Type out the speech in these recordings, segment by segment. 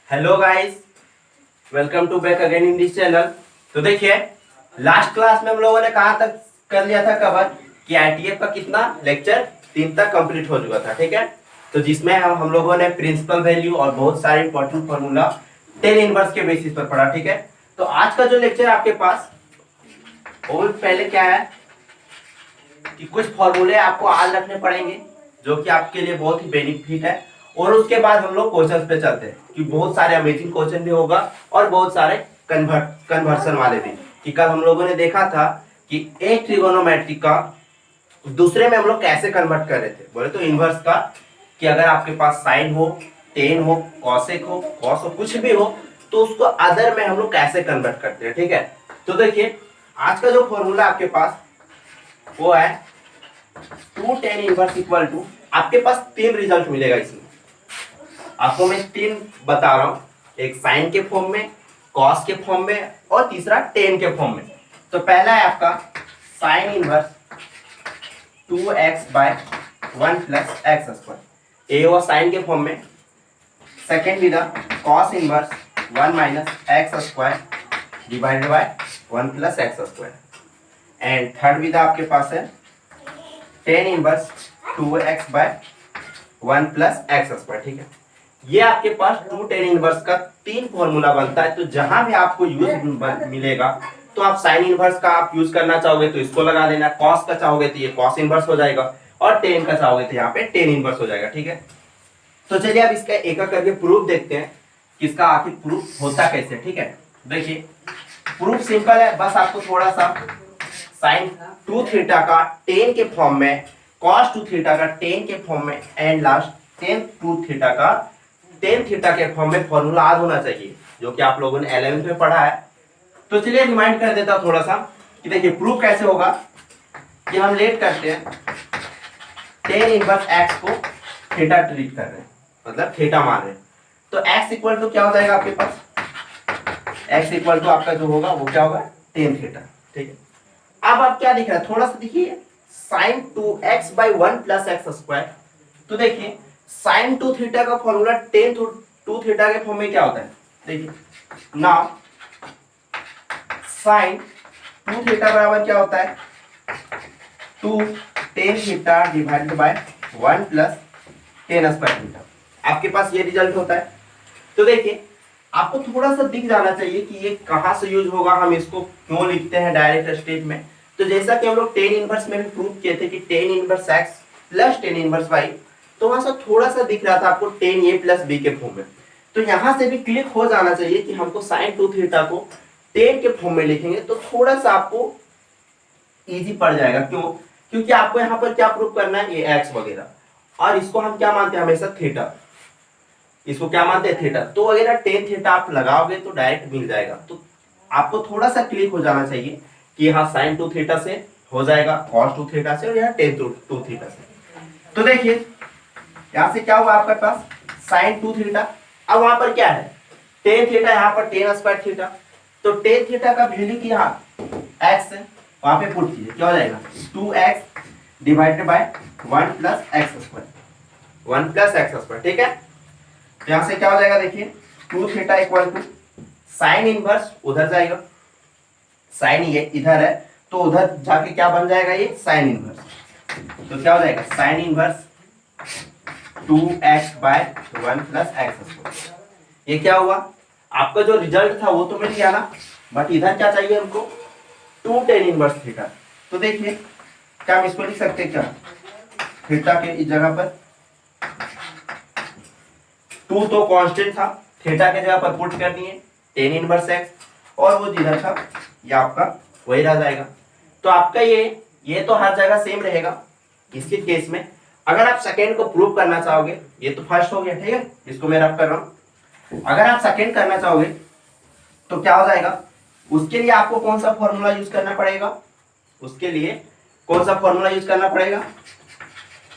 Hello guys, welcome to back again in this channel. तो देखिए, last class में हम लोगों ने कहाँ तक कर लिया था कवर कि आईटीएफ का कितना लेक्चर 3 तक कंप्लीट हो चुका था। ठीक है, तो जिसमें हम लोगों ने प्रिंसिपल वैल्यू और बहुत सारे इंपॉर्टेंट फार्मूला टेन इनवर्स के बेसिस पर पढ़ा। ठीक है, तो आज का जो लेक्चर आपके पास और पहले क्या है कि कुछ फॉर्मूले आपको आज रखने पड़ेंगे जो कि आपके लिए बहुत ही बेनिफिट है, और उसके बाद हम लोग क्वेश्चंस पे चलते हैं कि बहुत सारे अमेजिंग क्वेश्चन भी होगा और बहुत सारे कन्वर्सन वाले भी। कि कल हम लोगों ने देखा था कि एक ट्रिगोनोमेट्री का दूसरे में हम लोग कैसे कन्वर्ट कर रहे थे। बोले तो इनवर्स का, कि अगर आपके पास साइन हो, टेन हो, कॉसेक हो, कॉस हो, कुछ भी हो, तो उसको अदर में हम लोग कैसे कन्वर्ट करते हैं। ठीक है, तो देखिए आज का जो फॉर्मूला आपके पास वो है 2 tan इनवर्स इक्वल टू, आपके पास 3 रिजल्ट मिलेगा इसमें। आपको मैं 3 बता रहा हूं, एक साइन के फॉर्म में, कॉस के फॉर्म में और तीसरा टेन के फॉर्म में। तो पहला है आपका साइन इनवर्स 2x/1 + x², ये हुआ साइन के फॉर्म में। सेकेंड विधा cos inverse 1 - x² divided by 1 + x²। And third विधा आपके पास है टेन इनवर्स 2x/1 + x²। ठीक है, ये आपके पास 2 tan इनवर्स का 3 फॉर्मूला बनता है। तो जहां भी आपको यूज मिलेगा तो आप साइन इनवर्स का आप यूज करना चाहोगे तो इसको लगा देना, कॉस का चाहोगे तो ये कॉस इनवर्स हो जाएगा, और टेन का चाहोगे तो यहाँ पे टेन इनवर्स हो जाएगा। ठीक है, तो चलिए अब इसका एक एक करके प्रूफ देखते हैं कि इसका आखिर प्रूफ होता कैसे। ठीक है, देखिए प्रूफ सिंपल है, बस आपको थोड़ा सा साइन 2 थीटा का टेन के फॉर्म में, कॉस 2 थीटा का टेन के फॉर्म में, एंड लास्ट टेन 2 थीटा का टेन थीटा के फॉर्म में फॉर्मूला याद होना चाहिए, जो कि आप लोगों ने 11th में पढ़ा है। तो चलिए रिमाइंड कर देता हूं थोड़ा सा कि देखिए प्रूफ कैसे होगा। कि हम लेट करते हैं टेन इनवर्स एक्स को थीटा ट्रीट कर रहे हैं, मतलब थीटा मान रहे हैं, तो एक्स इक्वल टू क्या हो जाएगा आपके पास, एक्स इक्वल टू आपका जो होगा वो क्या होगा, टेन थीटा। ठीक है, अब आप क्या दिख रहा है, थोड़ा सा देखिए साइन 2x/1 + x²। तो देखिए साइन 2 थीटा का फॉर्मूला टेन 2 थीटा के फॉर्म में क्या होता है, देखिए नाउ साइन 2 थीटा बराबर क्या होता है, 2 tan theta divided by 1 + tan² theta. आपके पास ये रिजल्ट होता है। तो देखिए आपको थोड़ा सा दिख जाना चाहिए कि ये कहां से यूज होगा, हम इसको क्यों लिखते हैं डायरेक्ट स्टेप में। तो जैसा कि हम लोग टेन इनवर्स में भी प्रूव किए थे कि tan inverse x + tan inverse y, तो वहां से थोड़ा सा दिख रहा था आपको टेन a + b के फॉर्म में। तो यहां से भी क्लिक हो जाना चाहिए कि हमको साइन 2 थीटा को टेन के फॉर्म में लिखेंगे तो थोड़ा सा आपको इजी पड़ जाएगा। क्यों? क्योंकि आपको यहाँ पर क्या प्रूव करना है, ये x वगैरह, और इसको हम क्या मानते हैं हमेशा, थीटा। इसको क्या मानते हैं, थीटा। तो अगर टेन थीटा आप लगाओगे तो डायरेक्ट मिल जाएगा। तो आपको थोड़ा सा क्लिक हो जाना चाहिए कि यहाँ साइन 2 थीटा से हो जाएगा, कॉस 2 थीटा से, और यहाँ टेन 2 थीटा से। तो देखिए यहाँ से क्या हुआ आपके पास साइन 2 थीटा, अब वहां पर क्या है टेन थीटा, यहाँ पर tan² थीटा। तो टेन थीटा का वैल्यू की यहाँ x है, वहां पे पुट कीजिए, क्या हो जाएगा 2x divided by 1 + x², 1 + x²। ठीक है, तो यहां से क्या हो जाएगा, देखिए 2 theta equal to sine inverse उधर जाएगा, साइन ये इधर है तो उधर जाके क्या बन जाएगा, ये साइन इनवर्स। तो क्या हो जाएगा साइन इनवर्स 2x/1 + x²। ये क्या हुआ, आपका जो रिजल्ट था वो तो मिल गया ना, बट इधर क्या चाहिए हमको 2 tan इनवर्स थीटा। तो देखिए क्या हम इसको लिख सकते हैं, क्या थीटा के इस जगह पर 2 तो कांस्टेंट था, थीटा के जगह पर पुट करनी है tan इनवर्स x, और वो जिधर था ये आपका वही रह जाएगा। तो आपका ये तो हर जगह सेम रहेगा। इसके केस में अगर आप सेकेंड को प्रूव करना चाहोगे, ये तो फर्स्ट हो गया, ठीक है, इसको मैं रब कर रहा हूं। अगर आप सेकेंड करना चाहोगे तो क्या हो जाएगा, उसके लिए आपको कौन सा फॉर्मूला यूज करना पड़ेगा, उसके लिए कौन सा फॉर्मूला यूज करना पड़ेगा,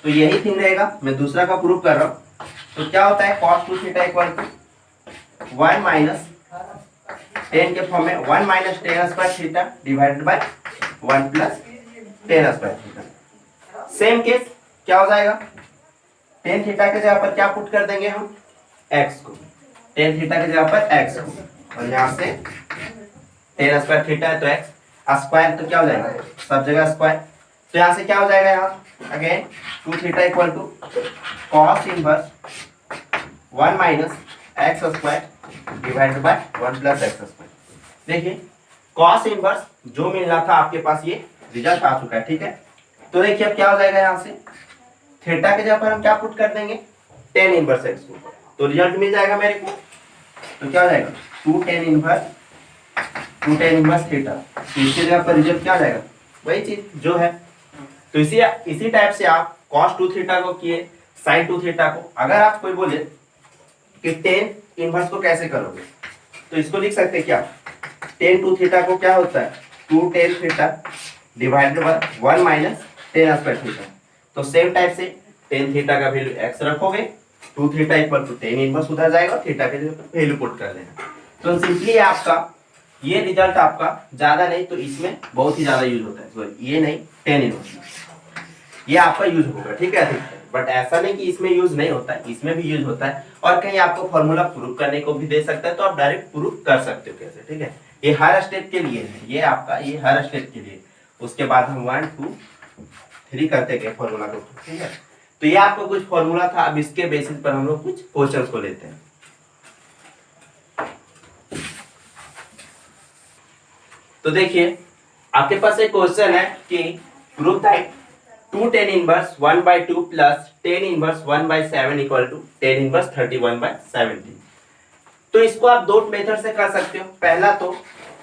तो यही थिंग रहेगा। मैं दूसरा का प्रूव कर रहा हूं। तो क्या होता है cos 2 theta equal to 1 - tan के फॉर्म में 1 - tan² theta divided by 1 + tan² theta. Same case क्या हो जाएगा, टेन थीटा के जगह पर क्या पुट कर देंगे हम, x को, टेन थीटा की जगह पर एक्स और यहाँ से टेन स्क्वायर थीटा है तो एक्स स्क्वायर तो क्या हो जाएगा सब जगह स्क्वायर। तो यहाँ से क्या हो जाएगा यहाँ again two theta equal to cos inverse one minus x square divided by one plus x square. देखिए कॉस इनवर्स जो मिलना था आपके पास ये रिजल्ट आ चुका है, ठीक है। तो देखिए अब क्या हो जाएगा यहाँ से थीटा के जगह पर हम क्या पुट कर देंगे टेन इनवर्स एक्स को, तो रिजल्ट मिल जाएगा मेरे को। तो क्या हो जाएगा टू टेन इनवर्स थीटा, तो इसकी जगह पर रिजल्ट क्या हो जाएगा वही चीज जो है। तो इसी टाइप से आप cos टू थीटा को किए sin टू थीटा को। अगर आप कोई बोले कि टेन इनवर्स को कैसे करोगे तो इसको लिख सकते हैं क्या टेन टू थीटा को क्या होता है two tan theta divided by one minus tan square theta. तो सेम टाइप से टेन थीटा का वैल्यू एक्स रखोगे two theta equal to tan inverse उधर जाएगा थीटा के जगह पर वैल्यू पुट कर देना। तो सिंपली आपका ये रिजल्ट आपका ज्यादा नहीं तो इसमें बहुत ही ज्यादा यूज होता है, सॉरी ये नहीं टेन इनवर्स ये आपका यूज होगा, ठीक है। बट ऐसा नहीं कि इसमें यूज नहीं होता है, इसमें भी यूज होता है और कहीं आपको फॉर्मूला प्रूव करने को भी दे सकता है तो आप डायरेक्ट प्रूव कर सकते हो कैसे, ठीक है। ये हर स्टेप के लिए है, ये आपका ये हर स्टेप के लिए। उसके बाद हम 1 2 3 करते गए फॉर्मूला को, ठीक है। तो ये आपका कुछ फॉर्मूला था, अब इसके बेसिस पर हम लोग कुछ क्वेश्चंस को लेते हैं। तो देखिए आपके पास एक क्वेश्चन है कि prove that 2 tan inverse 1/2 plus tan inverse 1/7 equal to tan inverse 31/17। तो इसको आप दो मेथड से कर सकते हो। पहला तो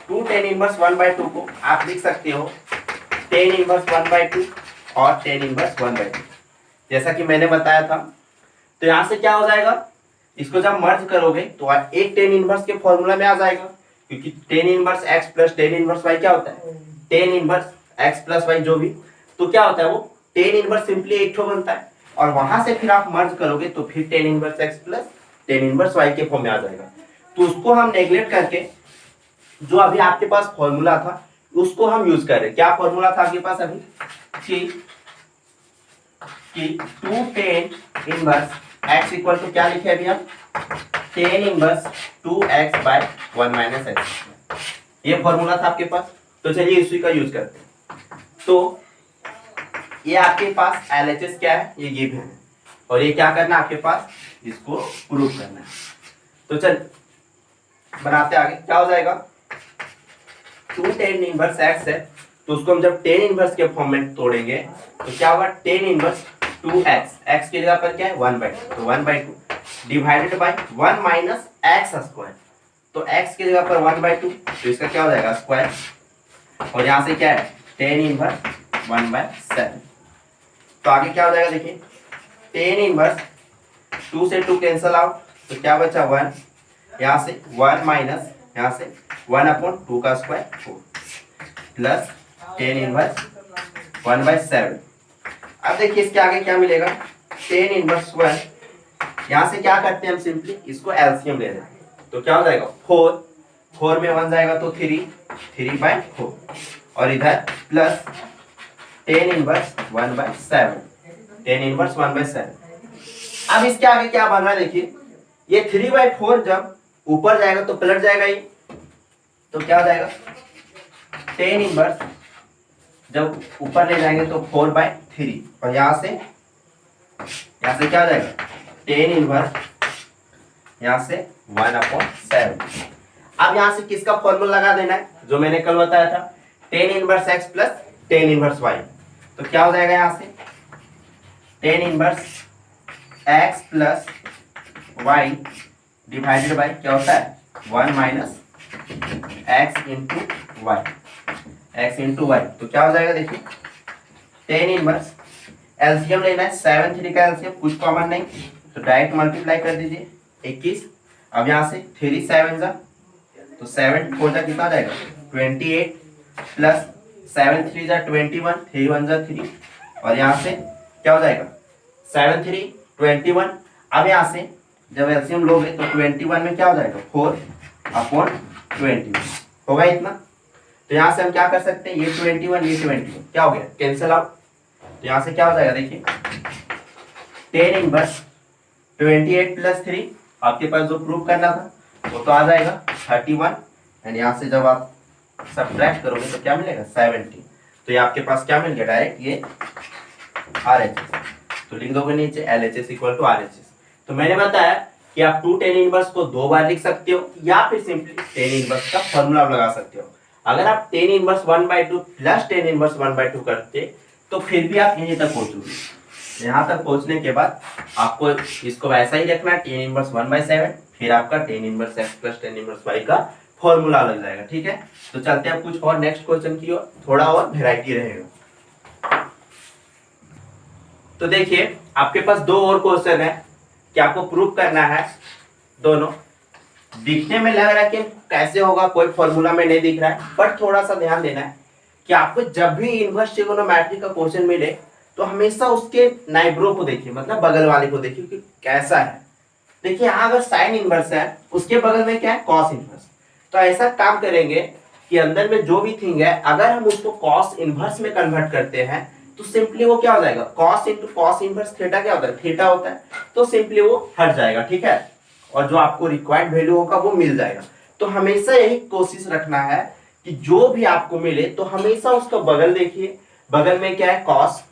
2 tan inverse 1/2 को आप लिख सकते हो tan inverse 1/2 और tan inverse 1/2 जैसा कि मैंने बताया था। तो यहाँ से क्या हो जाएगा इसको जब मर्ज करोगे तो एक tan inverse के फॉर्मूला में आ जाएगा, क्योंकि tan inverse x plus tan inverse y क्या होता है tan inverse x plus y जो भी, तो क्या होता है वो tan इनवर्स सिंपली एक ठो बनता है और वहां से फिर आप मर्ज करोगे तो फिर tan inverse x plus tan inverse y के फॉर्म में आ जाएगा। तो उसको हम नेग्लेक्ट करके जो अभी आपके पास फॉर्मूला था उसको हम यूज कर रहे हैं। क्या फॉर्मूला था आपके पास अभी कि 2 tan inverse x equal to क्या लिखे अभी हम tan inverse 2x by 1 minus x, ये फॉर्मूला था आपके पास। तो चलिए इसी का यूज करते हैं। तो ये आपके पास LHS क्या है ये गिवन है और ये क्या करना है आपके पास इसको प्रूव करना है। तो चल बनाते आगे क्या हो जाएगा 2 tan इनवर्स x है तो उसको हम जब tan इनवर्स के फॉर्म में तोड़ेंगे तो क्या होगा tan इनवर्स 2x x की जगह पर क्या है 1/2 तो 1/2 divided by 1 minus x square, तो x की जगह पर 1/2 तो इसका क्या हो जाएगा स्क्वायर और यहाँ से क्या है tan इनवर्स 1/7। तो आगे क्या हो जाएगा देखिए tan इनवर्स 2 से 2 कैंसल आउट तो क्या बचा 1, यहाँ से 1 माइनस यहाँ से 1/2 का स्क्वायर 4 प्लस tan इनवर्स 1/7। अब देखिए इसके आगे क्या मिलेगा tan इनवर्स 1, यहाँ से क्या करते हैं हम सिंपली इसको एलसीएम ले रहे हैं तो क्या हो जाएगा 4 में 1 जाएगा तो 3/4 और इधर plus tan inverse 1/7 tan inverse 1/7। अब इसके आगे क्या बन रहा है देखिए ये 3/4 जब ऊपर जाएगा तो पलट जाएगा ये, तो क्या हो जाएगा tan इनवर्स जब ऊपर ले जाएंगे तो 4/3 और यहाँ से क्या हो जाएगा tan इनवर्स यहाँ से 1/7। अब यहाँ से किसका फॉर्मूला लगा देना है जो मैंने कल बताया था tan inverse x plus tan inverse y। तो क्या हो जाएगा यहाँ से tan inverse x plus y divided by क्या होता है 1 माइनस x इंटू y। तो क्या हो जाएगा देखिए tan इनवर्स एलसीएम लेना है 7 3 का एलसीएम कुछ कॉमन नहीं तो डायरेक्ट मल्टीप्लाई कर दीजिए 21। अब यहाँ से 3 7 जा तो 7 4 जा कितना जाएगा 28 प्लस 7 3 जा 21 3 1 जा 3 और यहाँ से क्या हो जाएगा 7 3 21। अब यहाँ से जब एलसीएम लोगे तो 21 में क्या हो जाएगा 4/20 होगा इतना। तो यहाँ से हम क्या कर सकते हैं ये 21 क्या हो गया कैंसिल आउट। तो यहाँ से क्या हो जाएगा देखिए tan इनवर्स 28 प्लस 3 आपके पास जो प्रूव करना था वो तो आ जाएगा 31, एंड यहाँ से जब आप सब्ट्रैक्ट करोगे तो क्या मिलेगा 17। तो ये आपके पास क्या मिल गया डायरेक्ट ये RHS। तो लिख दोगे नीचे LHS इक्वल टू RHS। तो मैंने बताया कि आप 2 tan इनवर्स को 2 बार लिख सकते हो या फिर सिंपली tan इनवर्स का फॉर्मूला लगा सकते हो। अगर आप tan inverse 1/2 plus tan inverse 1/2 करते तो फिर भी आप यहीं तक पहुंचोगे। यहाँ तक पहुंचने के बाद आपको इसको वैसा ही रखना है tan इनवर्स 1/7, फिर आपका tan inverse x plus tan inverse y का फॉर्मूला लग जाएगा। ठीक है, तो चलते हैं कुछ और नेक्स्ट क्वेश्चन की ओर, थोड़ा और वेराइटी रहेगा। तो देखिए आपके पास 2 और क्वेश्चन है कि आपको प्रूव करना है। दोनों दिखने में लग रहा है कि कैसे होगा, कोई फॉर्मूला में नहीं दिख रहा है, बट थोड़ा सा ध्यान देना है कि आपको जब भी इनवर्स ट्रिगोनोमेट्री का क्वेश्चन मिले तो हमेशा उसके नाइबरों को देखिए, मतलब बगल वाले को देखिए कि कैसा है। देखिए यहाँ अगर साइन इनवर्स है उसके बगल में क्या है कॉस इनवर्स। तो ऐसा काम करेंगे कि अंदर में जो भी थिंग है अगर हम उसको कॉस इनवर्स में कन्वर्ट करते हैं तो सिंपली वो क्या हो जाएगा cos into cos inverse theta क्या होता है थीटा होता है, तो सिंपली वो हट जाएगा। ठीक है, और जो आपको रिक्वायर्ड वैल्यू होगा वो मिल जाएगा। तो हमेशा यही कोशिश रखना है कि जो भी आपको मिले तो हमेशा उसका बगल देखिए, बगल में क्या है कॉस,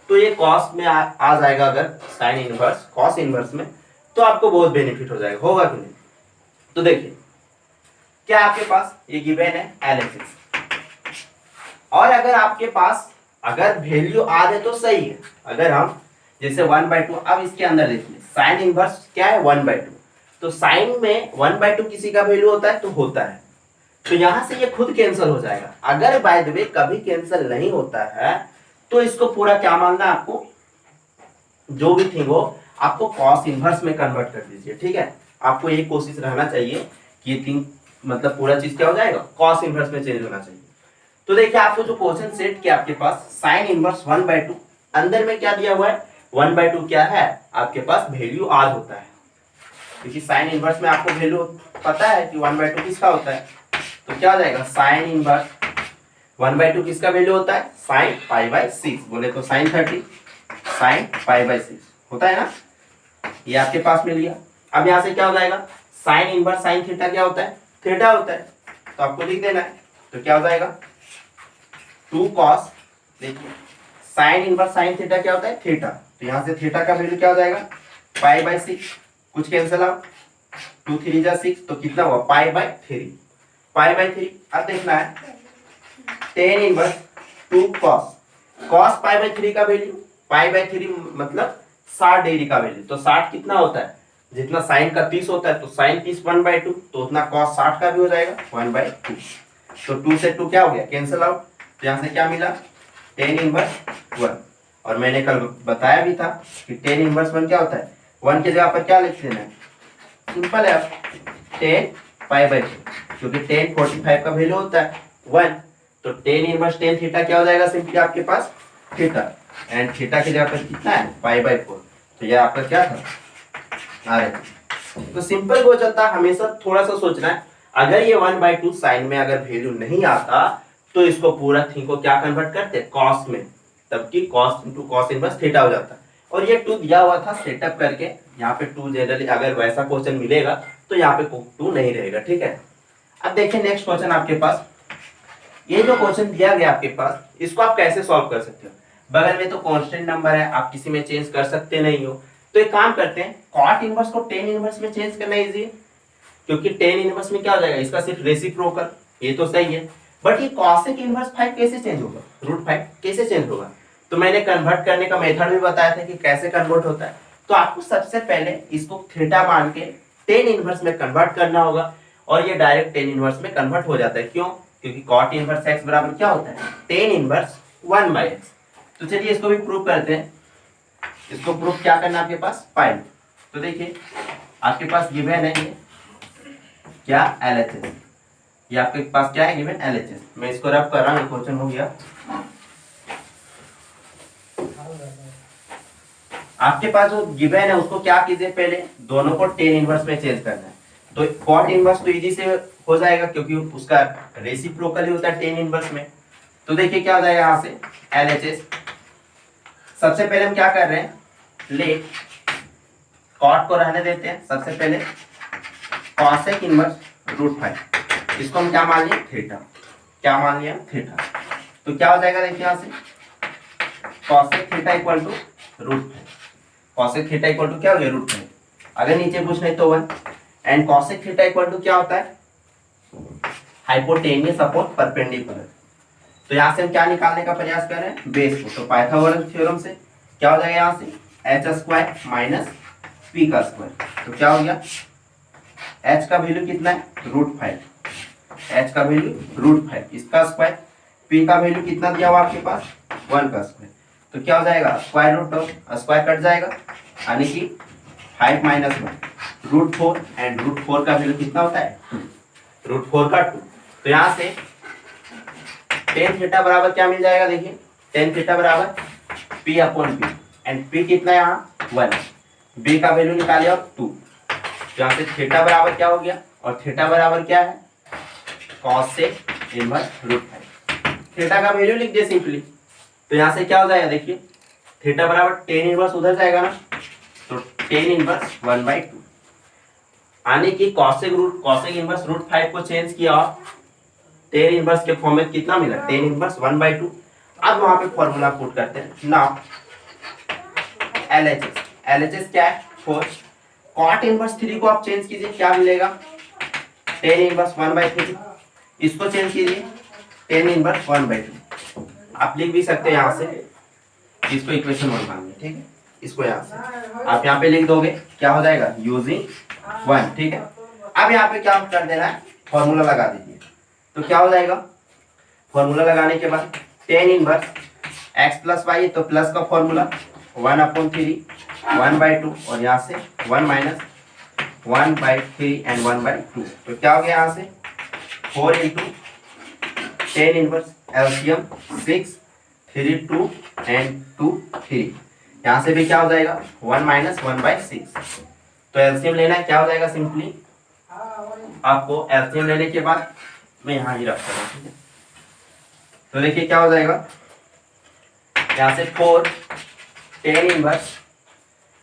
तो ये कॉस में आ जाएगा अगर साइन इनवर्स कॉस इनवर्स में, तो आपको बहुत बेनिफिट हो जाएगा, होगा कि नहीं। तो देखिए क्या आपके पास ये गिवन है LHS, और अगर आपके पास अगर वैल्यू आ जाए तो सही है। अगर हम जैसे 1/2, अब इसके अंदर देखिए साइन इनवर्स क्या है 1/2, तो साइन में 1/2 किसी का वैल्यू होता है तो होता है, तो यहां से ये खुद कैंसिल हो जाएगा। अगर बाय द वे कभी कैंसिल नहीं होता है तो इसको पूरा क्या मानना है आपको, जो भी थिंग हो आपको कॉस इनवर्स में कन्वर्ट कर दीजिए। ठीक है, आपको ये कोशिश रहना चाहिए कि ये थिंग मतलब पूरा चीज क्या हो जाएगा कॉस इनवर्स में चेंज होना चाहिए। तो देखिए आपको जो क्वेश्चन सेट किया आपके पास साइन इनवर्स 1/2, अंदर में क्या दिया हुआ है 1/2 क्या है आपके पास वैल्यू आर होता है, क्योंकि साइन इनवर्स में आपको वैल्यू पता है कि 1/2 किसका होता है, तो क्या हो जाएगा साइन इनवर्स 1/2 किसका वैल्यू होता है साइन π/6, बोले तो साइन 30 साइन π/6 होता है ना, ये आपके पास मिल गया। अब यहाँ से क्या हो जाएगा साइन इनवर्स साइन थीटा क्या होता है थीटा होता है, तो आपको लिख देना है। तो क्या हो जाएगा 2 cos, देखिए साइन इनवर्स साइन थीटा क्या होता है थीटा, तो यहाँ से थीटा का वैल्यू क्या हो जाएगा π/6, कुछ कैंसिल आउट 2 3 जा 6, तो कितना हुआ π/3 π/3। अब देखना है tan इनवर्स 2 cos cos π/3 का वैल्यू π/3 मतलब 60 डिग्री का वैल्यू, तो 60 कितना होता है जितना साइन का 30 होता है, तो साइन 30 1/2, तो उतना cos 60 का भी हो जाएगा 1/2, तो 2 से 2 क्या हो गया कैंसिल आउट, तो यहाँ से क्या मिला tan इनवर्स 1, और मैंने कल बताया भी था कि tan इनवर्स 1 क्या होता है 1 की जगह पर क्या लिख देना है सिंपल है tan π/2, क्योंकि tan 45 का वैल्यू होता है 1, तो tan इनवर्स tan थीटा क्या हो जाएगा सिंपली आपके पास थीटा, एंड थीटा की जगह पर कितना है π/4, तो ये आपका क्या था तो सिंपल हो जाता। हमेशा थोड़ा सा सोचना है, अगर ये 1/2 साइन में अगर वैल्यू नहीं आता तो इसको पूरा थिंग को क्या कन्वर्ट करते कॉस में, तब की cos into cos inverse theta हो जाता। और ये 2 दिया हुआ था सेटअप करके, यहाँ पे 2 जनरली अगर वैसा क्वेश्चन मिलेगा तो यहाँ पे 2 नहीं रहेगा। ठीक है, अब देखिए नेक्स्ट क्वेश्चन आपके पास, ये जो क्वेश्चन दिया गया आपके पास इसको आप कैसे सॉल्व कर सकते हो। बगल में तो कांस्टेंट नंबर है, आप किसी में चेंज कर सकते नहीं हो, तो एक काम करते हैं कॉट इनवर्स को tan इनवर्स में चेंज करना इजी है, क्योंकि tan इनवर्स में क्या हो जाएगा इसका सिर्फ रेसिप्रोकल, ये तो सही है, बट ये cosec इनवर्स 5 कैसे चेंज होगा √5 कैसे चेंज होगा। तो मैंने कन्वर्ट करने का मेथड भी बताया था कि कैसे कन्वर्ट होता है। तो आपको सबसे पहले इसको थीटा मान के tan इनवर्स में कन्वर्ट करना होगा, और ये डायरेक्ट tan इनवर्स में कन्वर्ट हो जाता है। क्यों, क्योंकि cot इनवर्स x बराबर क्या होता है tan इनवर्स 1/x। तो चलिए इसको भी प्रूव करते हैं। इसको प्रूफ क्या करना है आपके पास फाइंड, तो देखिए आपके पास गिवन है ये क्या LHS, ये आपके पास क्या है गिवन LHS। मैं इसको रब कर रहा हूँ, क्वेश्चन हो गया। आपके पास जो गिवन है उसको क्या कीजिए पहले दोनों को tan इनवर्स में चेंज करना है। तो cot इनवर्स तो इजी से हो जाएगा क्योंकि उसका रेसिप्रोकल ही होता है tan इनवर्स में। तो देखिए क्या हो जाएगा यहाँ से LHS, सबसे पहले हम क्या कर रहे हैं लेट कॉट को रहने देते हैं। सबसे पहले कॉसेक इनवर्स √5, इसको हम क्या मान लिया? थीटा। क्या मान लिया? थीटा। तो क्या हो जाएगा देखिए यहां से cosec theta equal to √5। Cosec theta equal to क्या हो गया? √5। अगर नीचे पूछ रहे तो 1। And cosec theta equal to क्या होता है? Hypotenuse upon perpendicular. तो यहाँ से हम क्या निकालने का प्रयास कर रहे हैं? बेस को। तो पाइथागोरस थ्योरम से क्या हो जाएगा यहाँ से? h² माइनस p का स्क्वायर। तो क्या हो गया? h का वैल्यू कितना है? √5। h का वैल्यू √5, इसका स्क्वायर। p का वैल्यू कितना दिया हुआ आपके पास? 1 का स्क्वायर। तो क्या हो जाएगा? Square root of square cut जाएगा, यानी कि 5 - 1 √4। एंड √4 का वैल्यू कितना होता है? 2। √4 का 2। तो यहाँ से tan थीटा बराबर क्या मिल जाएगा? देखिए tan थीटा बराबर p/p। एंड p कितना है यहाँ? 1। b का वैल्यू निकालिए और 2। यहाँ से थीटा बराबर क्या हो गया? और थीटा बराबर क्या है? Cosec inverse √5। थीटा का वैल्यू लिख दे सिंपली। तो यहाँ से क्या हो जाएगा? देखिए थीटा बराबर tan इनवर्स उधर जाएगा ना, तो tan इनवर्स 1/2, यानी कि कॉसेक इनवर्स √5 को चेंज किया और tan इनवर्स के फॉर्म में कितना मिला? tan inverse 1/2। अब वहां पे फॉर्मूला पुट करते हैं। नाउ LHS क्या है? 4। कॉट इनवर्स 3 को आप चेंज कीजिए, क्या मिलेगा? tan inverse 1/3। इसको चेंज कीजिए, tan इनवर्स 1/2। आप लिख भी सकते हैं यहाँ से, इसको इक्वेशन 1 मान लीजिए, ठीक है। इसको यहाँ से आप यहाँ पे लिख दोगे, क्या हो जाएगा? यूजिंग 1, ठीक है। अब यहाँ पे क्या कर देना है? फॉर्मूला लगा दीजिए। तो क्या हो जाएगा? फॉर्मूला लगाने के बाद tan इनवर्स x + y, तो प्लस का फॉर्मूला 1/3 1/2, और यहाँ से 1 - 1/3 एंड 1/2। तो क्या हो गया यहाँ से? 4 × tan इनवर्स एलसीएम 6 3 2 एंड 2 3। यहाँ से भी क्या हो जाएगा? 1 - 1/6। तो एलसीएम लेना है, क्या हो जाएगा? सिंपली आपको एलसीएम लेने के बाद मैं यहाँ ही रखता हूँ, ठीक है। तो देखिए क्या हो जाएगा? यहाँ से 4 tan इनवर्स,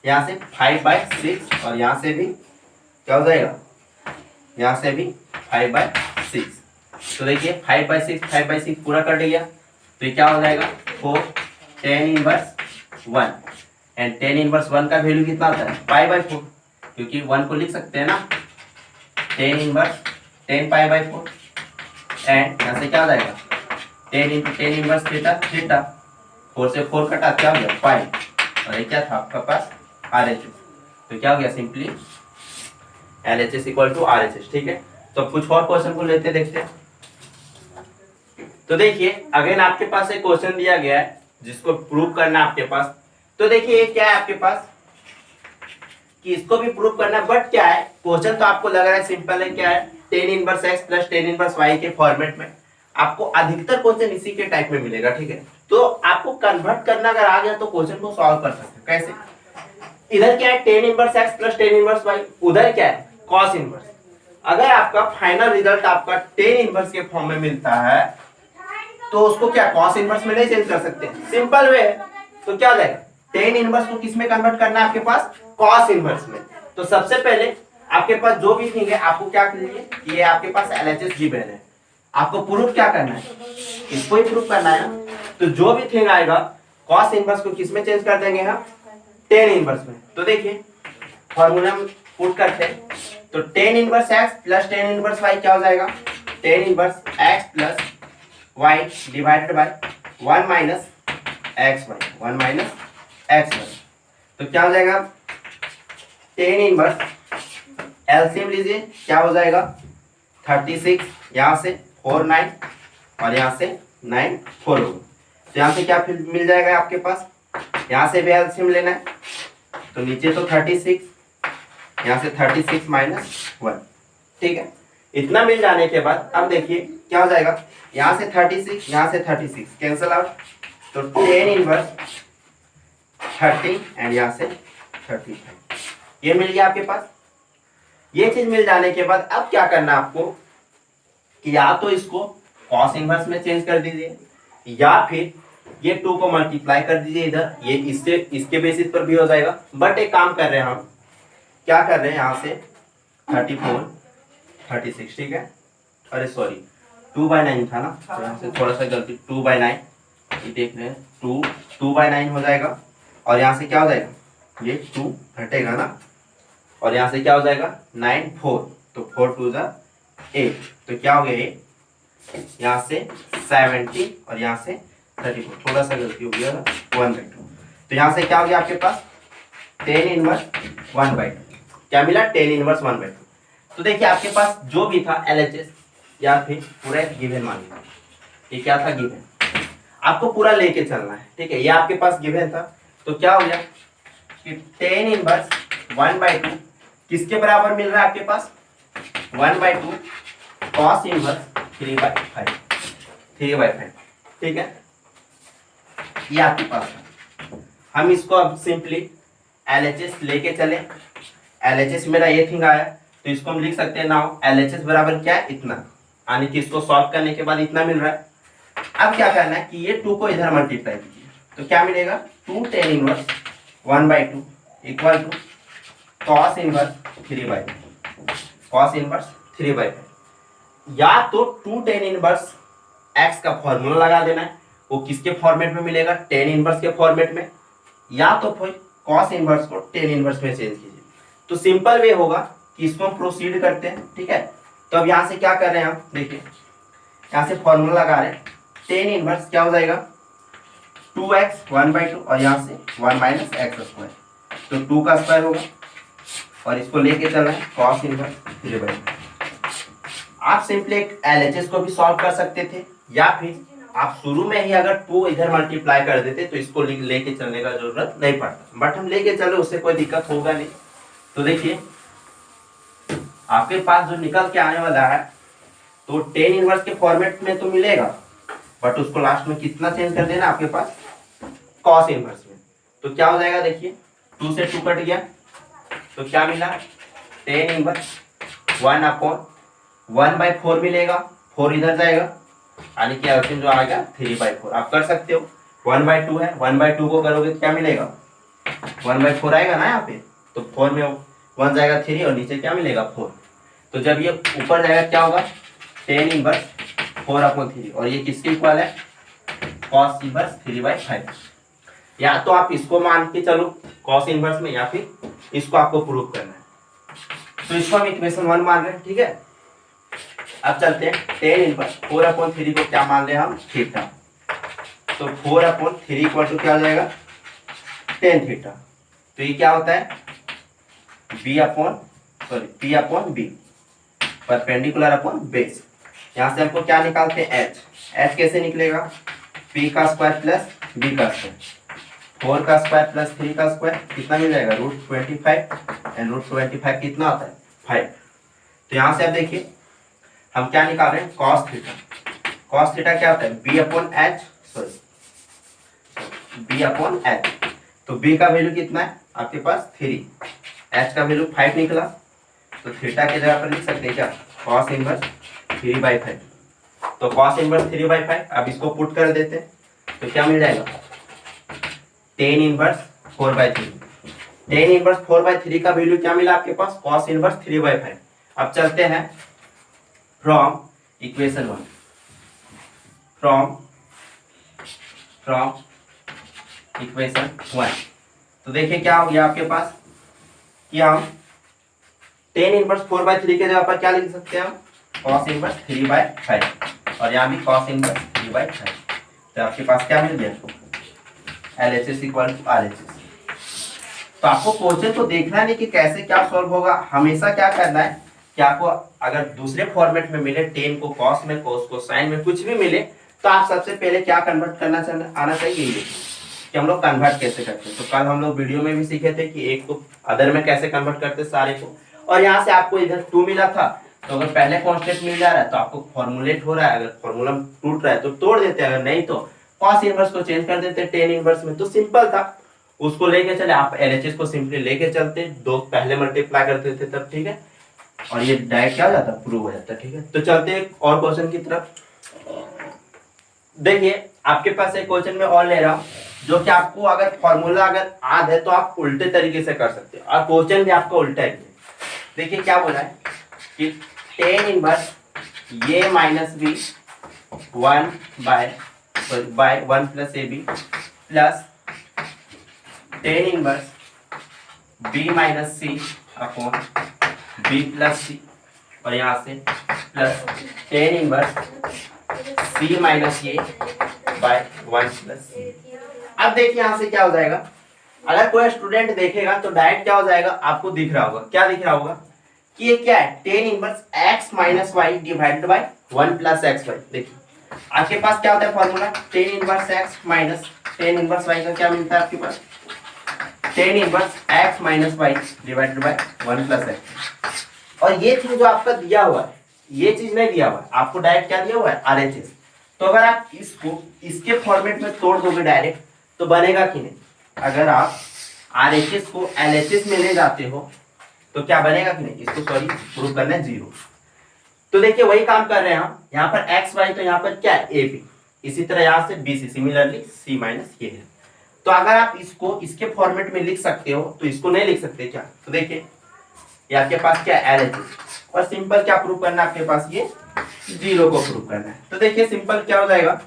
यहाँ से 5/6, और यहाँ से भी क्या हो जाएगा? यहाँ से भी 5/6। तो देखिए 5/6 पूरा कट गया। तो ये क्या हो जाएगा? 4 tan inverse 1। And tan inverse 1 का वैल्यू कितना होता है? π/4, क्योंकि 1 को लिख सकते हैं ना। tan inverse 10 π/4। एंड यहाँ से क्या हो जाएगा? tan इनवर्स थीटा 4 से 4 कटा, क्या हो गया? 5। और ये क्या था आपका पास? RHS। तो क्या हो गया? सिंपली LHS = RHS, ठीक है। तो कुछ और क्वेश्चन को लेते देखते हैं। तो देखिए अगेन आपके पास एक क्वेश्चन दिया गया है जिसको प्रूव करना है आपके पास। तो देखिए ये क्या है आपके पास कि इसको भी प्रूव करना है, बट क्या है क्वेश्चन तो आपको लग रहा है सिंपल है। क्या है? tan inverse x + tan inverse y के फॉर्मेट में आपको अधिकतर क्वेश्चन इसी के टाइप में मिलेगा, ठीक है। तो आपको कन्वर्ट करना अगर आ गया तो क्वेश्चन को सॉल्व कर सकते हैं। कैसे? इधर क्या है? tan inverse x + tan inverse y, उधर क्या है? cos inverse. अगर आपका फाइनल रिजल्ट आपका tan इनवर्स के फॉर्म में मिलता है तो उसको क्या cos इनवर्स में नहीं चेंज कर सकते? सिंपल वे है। तो क्या हो जाएगा? tan इनवर्स को किस में कन्वर्ट करना है आपके पास? cos इनवर्स में। तो सबसे पहले आपके पास जो भी थिंग है आपको क्या करिए, ये आपके पास LHS गिवन है, आपको प्रूफ क्या करना है? इसको ही प्रूफ करना है ना। तो जो भी थिंग आएगा cos इनवर्स को किस में चेंज कर देंगे हम? tan इनवर्स में। तो देखिए फॉर्मूला में पुट करते हैं। तो tan inverse x + tan inverse y क्या हो जाएगा? tan inverse x + y divided by 1 - xy। तो क्या हो जाएगा? tan इनवर्स एलसीएम लीजिए, क्या हो जाएगा? 36, यहाँ से 4 9, और यहाँ से 9 4 होगा। तो यहाँ से क्या फिर मिल जाएगा आपके पास? यहाँ से भी एलसीएम लेना है, तो नीचे तो 36, यहाँ से 36 - 1, ठीक है। इतना मिल जाने के बाद अब देखिए क्या हो जाएगा? यहाँ से 36, यहाँ से 36 कैंसल आउट, तो tan इनवर्स 30 एंड यहाँ से 35, ये मिल गया आपके पास। ये चीज मिल जाने के बाद अब क्या करना आपको कि या तो इसको cos इनवर्स में चेंज कर दीजिए, या फिर ये 2 को मल्टीप्लाई कर दीजिए इधर, ये इससे इसके बेसिस पर भी हो जाएगा। बट एक काम कर रहे हैं हम, क्या कर रहे हैं यहाँ से 34 36, ठीक है, अरे सॉरी 2/9 था ना, तो यहाँ से थोड़ा सा गलती 2/9, ये देख रहे हैं 2/9 हो जाएगा। और यहाँ से क्या हो जाएगा, ये 2 घटेगा ना, और यहाँ से क्या हो जाएगा 9 4, तो 4 2 जा 8, तो क्या हो गया ये यहाँ से 70 और यहाँ से 34, थोड़ा सा गलती हो गया 1/2, तो यहाँ से क्या हो गया आपके पास 10 इनवर्स 1/2, क्या मिला 10 इनवर्स 1/2। तो देखिए आपके पास जो भी था LHS या फिर पूरा गिवन मान लीजिए, ये क्या था गिवन, आपको पूरा लेके चलना है, ठीक है, ये आपके पास गिवन था, तो क्या हो गया कि 10 इनवर्स 1/2 किसके बराबर मिल रहा है आपके पास 1/2 cos इनवर्स 3/5, ठीक है, ये आपके पास है। हम इसको अब सिंपली LHS लेके चले, LHS मेरा ये थिंग आया, तो इसको हम लिख सकते हैं नाउ LHS बराबर क्या है इतना, यानी कि इसको सॉल्व करने के बाद इतना मिल रहा है। अब क्या करना है कि ये 2 को इधर मल्टीप्लाई कीजिए, तो क्या मिलेगा 2 10 inverse 1/2 equal to cos inverse 3/5, या तो 2 10 इनवर्स x का फॉर्मूला लगा देना है, वो किसके फॉर्मेट में मिलेगा 10 इनवर्स के फॉर्मेट में, या तो फिर cos इनवर्स को 10 इनवर्स में चेंज कीजिए। तो सिंपल वे होगा कि इसको हम प्रोसीड करते हैं, ठीक है। तो अब यहाँ से क्या कर रहे हैं हम, देखिए यहाँ से फॉर्मूला लगा रहे हैं 10 इनवर्स क्या हो जाएगा 2x 1/2 और यहाँ से 1 - x², तो 2 का स्क्वायर होगा, और इसको लेके चल रहे हैं cos इनवर्स 3/5। आप सिंपली एक LHS को भी सॉल्व कर सकते थे, या फिर आप शुरू में ही अगर 2 इधर मल्टीप्लाई कर देते तो इसको लेके चलने का जरूरत नहीं पड़ता, बट हम लेके चले उससे कोई दिक्कत होगा नहीं। तो देखिए आपके पास जो निकल के आने वाला है, तो 10 इनवर्स के फॉर्मेट में तो मिलेगा, बट उसको लास्ट में कितना चेंज कर देना आपके पास cos इनवर्स में, तो क्या हो जाएगा देखिए 2 से 2 कट गया, तो क्या मिला 10 इनवर्स 1/4 मिलेगा, 4 इधर जाएगा, यानी कि ऑप्शन जो आएगा 3/4। आप कर सकते हो 1/2 है, 1/2 को करोगे तो क्या मिलेगा 1/4 आएगा ना यहाँ पे, तो 4 में 1 जाएगा 3 और नीचे क्या मिलेगा 4, तो जब ये ऊपर जाएगा क्या होगा 10 इनवर्स 4/3, और ये किसके इक्वल है cos इनवर्स 3/5। या तो आप इसको मान के चलो cos इनवर्स में, या फिर इसको आपको प्रूव करना है, तो इसको हम इक्वेशन 1 मान रहे हैं, ठीक है। अब चलते हैं 10 इनवर्स 4/3 को क्या मान रहे हैं हम थीटा, तो 4/3 इक्वल टू क्या हो जाएगा 10 थीटा, तो ये क्या होता है P/B परपेंडिकुलर अपॉन बेस। यहाँ से हमको क्या निकालते हैं h कैसे निकलेगा P का स्क्वायर प्लस B का स्क्वायर, 4 का स्क्वायर प्लस 3 का स्क्वायर कितना मिल जाएगा √25, एंड √25 कितना होता है 5। तो यहाँ से आप देखिए हम क्या निकाल रहे हैं cos थीटा क्या होता है B/h, तो B का वैल्यू कितना है आपके पास 3, h का वैल्यू 5 निकला, तो थीटा के जगह पर लिख सकते हैं क्या cos इनवर्स 3/5, तो cos इनवर्स 3/5। अब इसको पुट कर देते हैं तो क्या मिल जाएगा 10 इनवर्स 4/3, 10 इनवर्स 4/3 का वैल्यू क्या मिला आपके पास cos इनवर्स 3/5। अब चलते हैं फ्रॉम इक्वेशन 1, फ्रॉम इक्वेशन 1, तो देखिए क्या हो गया आपके पास कि हम 10 इनवर्स 4/3 के जगह पर क्या लिख सकते हैं हम cos इनवर्स 3/5, और यहाँ भी cos इनवर्स 3/5, तो आपके पास क्या मिल गया LHS इक्वल टू RHS। तो आपको क्वेश्चन तो देखना नहीं कि कैसे क्या सॉल्व होगा, हमेशा क्या करना है कि आपको अगर दूसरे फॉर्मेट में मिले 10 को cos में, cos को sin में, कुछ भी मिले, तो आप सबसे पहले क्या कन्वर्ट करना आना चाहिए ये कि हम लोग कन्वर्ट कैसे करते हैं। तो कल हम लोग वीडियो में भी सीखे थे कि एक को अदर में कैसे कन्वर्ट करते सारे को, और यहाँ से आपको इधर 2 मिला था, तो अगर पहले कांस्टेंट मिल जा रहा है तो आपको फॉर्मुलेट हो रहा है, अगर फॉर्मूला टूट रहा है तो तोड़ देते हैं, अगर नहीं तो cos इनवर्स को चेंज कर देते 10 इनवर्स में। तो सिंपल था, उसको लेके चले, आप LHS को सिंपली लेके चलते, 2 पहले मल्टीप्लाई करते थे तब, ठीक है, और ये डायरेक्ट क्या हो जाता प्रूव हो जाता, ठीक है। तो चलते हैं और क्वेश्चन की तरफ। देखिए आपके पास एक क्वेश्चन में और ले रहा हूँ, जो कि आपको अगर फॉर्मूला अगर याद है तो आप उल्टे तरीके से कर सकते हो, और क्वेश्चन भी आपका उल्टा है। देखिए क्या बोला है कि टेन इनवर्स ये minus B 1 plus A B plus tan inverse B minus C upon B plus C, और यहाँ से plus tan inverse C minus ये बाय 1 प्लस सी। अब देखिए यहाँ से क्या हो जाएगा, अगर कोई स्टूडेंट देखेगा तो डायरेक्ट क्या हो जाएगा, आपको दिख रहा होगा, क्या दिख रहा होगा कि ये क्या है, tan inverse x minus Y divided by 1 plus X Y. देखिए आपके पास क्या होता है formula, tan inverse x minus tan inverse Y का क्या मिलता है आपके पास, tan inverse x minus Y divided by 1 plus X. और ये चीज जो आपका दिया हुआ है, ये चीज नहीं दिया हुआ है आपको, डायरेक्ट क्या दिया हुआ है आरएचएस। तो अगर आप इसको इसके फॉर्मेट में तोड़ दोगे डायरेक्ट तो बनेगा कि नहीं, अगर आप आरएचएस को एलएचएस में ले जाते हो तो क्या बनेगा कि नहीं, इसको सॉरी प्रूव करना है 0। तो देखिए वही काम कर रहे हैं हम, यहाँ पर एक्स वाई, तो यहाँ पर क्या है ए बी, इसी तरह यहाँ से B C, similarly C minus ये है। तो अगर आप इसको इसके फॉर्मेट में लिख सकते हो तो इसको नहीं लिख सकते क्या, तो देखिए ये आपके पास क्या है एलएचएस, और सिंपल क्या प्रूव करना है आपके पास, ये 0 को प्रूव करना है। तो देखिए सिंपल क्या हो जाएगा,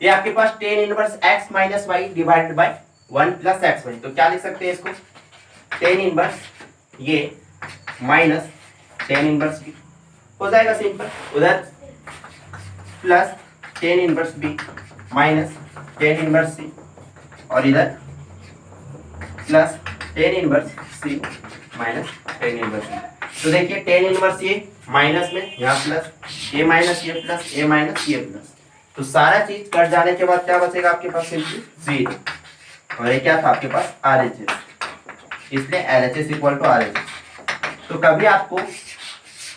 ये आपके पास tan inverse x minus Y divided by 1 plus X Y, तो क्या लिख सकते हैं इसको, टेन इनवर्स ये माइनस टेन इनवर्स बी हो जाएगा सिंपल, उधर plus tan inverse B minus tan inverse C, और इधर plus tan inverse C minus tan inverse C. तो देखिए टेन इनवर्स ये माइनस में, यहाँ प्लस ए माइनस ये प्लस ए माइनस ये प्लस, तो सारा चीज कट जाने के बाद क्या बचेगा आपके पास, सिंपली 0। और ये क्या था आपके पास आरएचएस, इसलिए एलएचएस इक्वल टू आरएचएस। तो कभी आपको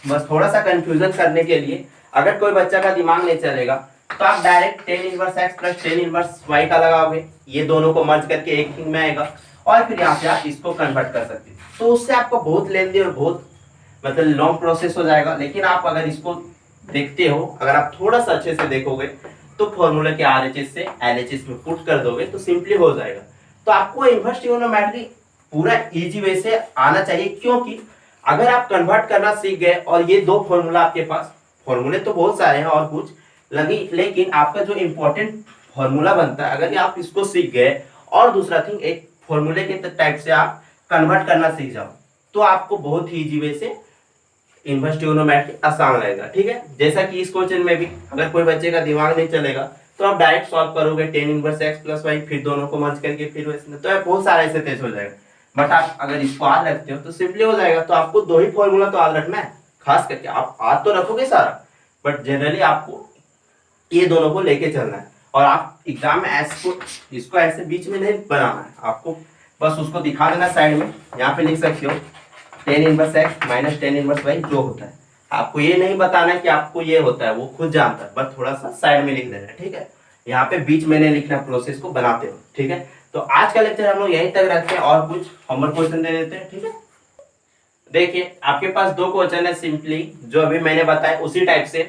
बस थोड़ा सा कंफ्यूजन करने के लिए, अगर कोई बच्चा का दिमाग नहीं चलेगा तो आप direct tan inverse x plus tan inverse Y का लगाओगे, ये दोनों को मर्ज करके एक थिंग में आएगा, और फिर यहाँ से आप इसको कन्वर्ट कर सकते हैं। तो उससे आपको बहुत लेंदी और बहुत मतलब लॉन्ग प्रोसेस हो जाएगा। लेकिन आप अगर इसको देखते हो, अगर आप थोड़ा सा अच्छे से देखोगे तो फॉर्मूला के आरएचएस से एलएचएस में पुट कर दोगे तो सिंपली हो जाएगा। तो आपको इनवर्स ट्रिगोनोमेट्री पूरा इजी वे से आना चाहिए, क्योंकि अगर आप कन्वर्ट करना सीख गए और ये दो फॉर्मूला आपके पास, फॉर्मूले तो बहुत सारे हैं और कुछ लगी, लेकिन आपका जो इंपॉर्टेंट फॉर्मूला बनता है अगर आप इसको सीख गए, और दूसरा थिंग एक फॉर्मूले के टाइप से आप कन्वर्ट करना सीख जाओ, तो आपको बहुत ही इजी वे से इनवर्स ट्रिगोनोमेट्री आसान लगेगा। ठीक है, जैसा कि इस क्वेश्चन में भी अगर कोई बच्चे का दिमाग नहीं चलेगा तो आप डायरेक्ट सॉल्व करोगे tan inverse x plus y, फिर दोनों को मर्ज करके फिर वैसे, तो बहुत सारा ऐसे तेज हो जाएगा। बट आप अगर इसको याद रखते हो तो सिंपली हो जाएगा। तो आपको दो ही फॉर्मूला तो याद रखना है, खास करके आप याद तो रखोगे सारा, बट जनरली आपको ये दोनों को लेके चलना है। और आप एग्जाम में इसको ऐसे बीच में नहीं बनाना है, आपको बस उसको दिखा देना साइड में, यहाँ पे लिख सकते हो tan inverse x minus tan inverse y जो होता है। आपको ये नहीं बताना है कि आपको ये होता है, वो खुद जानता है, बस थोड़ा सा साइड में लिख देना है। ठीक है, यहाँ पे बीच में नहीं लिखना, प्रोसेस को बनाते हो। ठीक है, तो आज का लेक्चर हम लोग यहीं तक रखते हैं और कुछ होमवर्क क्वेश्चन दे देते हैं। ठीक है, देखिए आपके पास दो क्वेश्चन है सिंपली जो अभी मैंने बताया उसी टाइप से,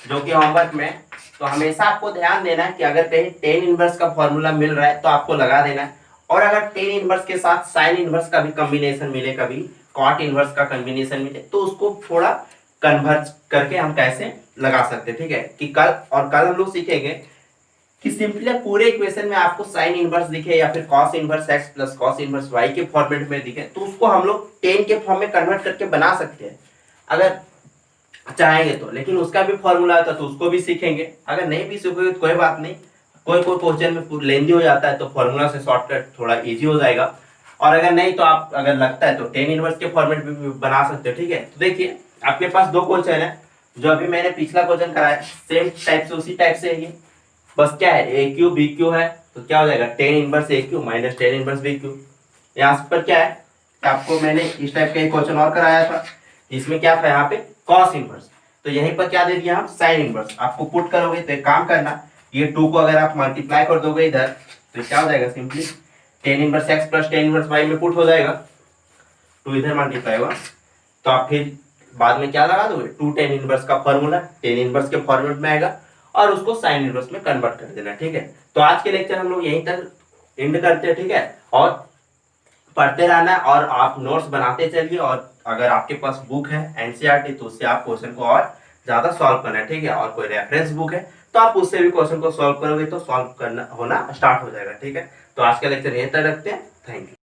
जो कि होमवर्क में। तो हमेशा आपको ध्यान देना है कि अगर कहीं टेन इनवर्स का फॉर्मूला मिल रहा है तो आपको लगा देना है, और अगर टेन इनवर्स के साथ साइन इनवर्स का भी कॉम्बिनेशन मिले, कभी कॉट इनवर्स का कॉम्बिनेशन मिले, तो उसको थोड़ा कन्वर्ट करके हम कैसे लगा सकते हैं। ठीक है, कि कल हम लोग सीखेंगे कि सिंपली पूरे इक्वेशन में आपको साइन इनवर्स दिखे या फिर cos inverse x plus cos inverse y के फॉर्मेट में दिखे, तो उसको हम लोग टेन के फॉर्म में कन्वर्ट करके बना सकते हैं अगर चाहेंगे तो। लेकिन उसका भी फॉर्मूला आता है तो उसको भी सीखेंगे, अगर नहीं भी सीखोगे तो कोई बात नहीं, कोई क्वेश्चन में लेंदी हो जाता है तो फॉर्मूला से शॉर्टकट थोड़ा इजी हो जाएगा। और अगर नहीं तो आप अगर लगता है तो टेन इनवर्स के फॉर्मेट में भी बना सकते हो। ठीक है, तो देखिए आपके पास दो क्वेश्चन है, जो अभी मैंने पिछला क्वेश्चन कराया सेम टाइप से, उसी टाइप से ये बस क्या है ए क्यू बी क्यू है, तो क्या हो जाएगा tan inverse A Q minus tan inverse B Q. यहाँ पर क्या है, आपको मैंने इस टाइप का एक क्वेश्चन और कराया था, इसमें क्या था यहाँ पे कॉस इनवर्स, तो यहीं पर क्या दे दिया हम साइन इनवर्स। आपको पुट करोगे तो एक काम करना, ये टू को अगर आप मल्टीप्लाई कर दोगे इधर तो क्या हो जाएगा, simply tan inverse x plus tan inverse y में पुट हो जाएगा, टू इधर मल्टीप्लाई होगा, तो आप फिर बाद में क्या लगा दोगे टू टेन इनवर्स का फॉर्मूला टेन इनवर्स के फॉर्मेट में आएगा, और उसको साइन इनवर्स में कन्वर्ट कर देना। ठीक है, तो आज के लेक्चर हम लोग यहीं तक एंड करते हैं। ठीक है, और पढ़ते रहना और आप नोट्स बनाते चलिए, और अगर आपके पास बुक है एनसीईआरटी तो उससे आप क्वेश्चन को और ज्यादा सॉल्व करना है। ठीक है, और कोई रेफरेंस बुक है तो आप उससे भी क्वेश्चन को सॉल्व करोगे तो सॉल्व करना होना स्टार्ट हो जाएगा। ठीक है, तो आज का लेक्चर यहीं तक रखते हैं। Thank you.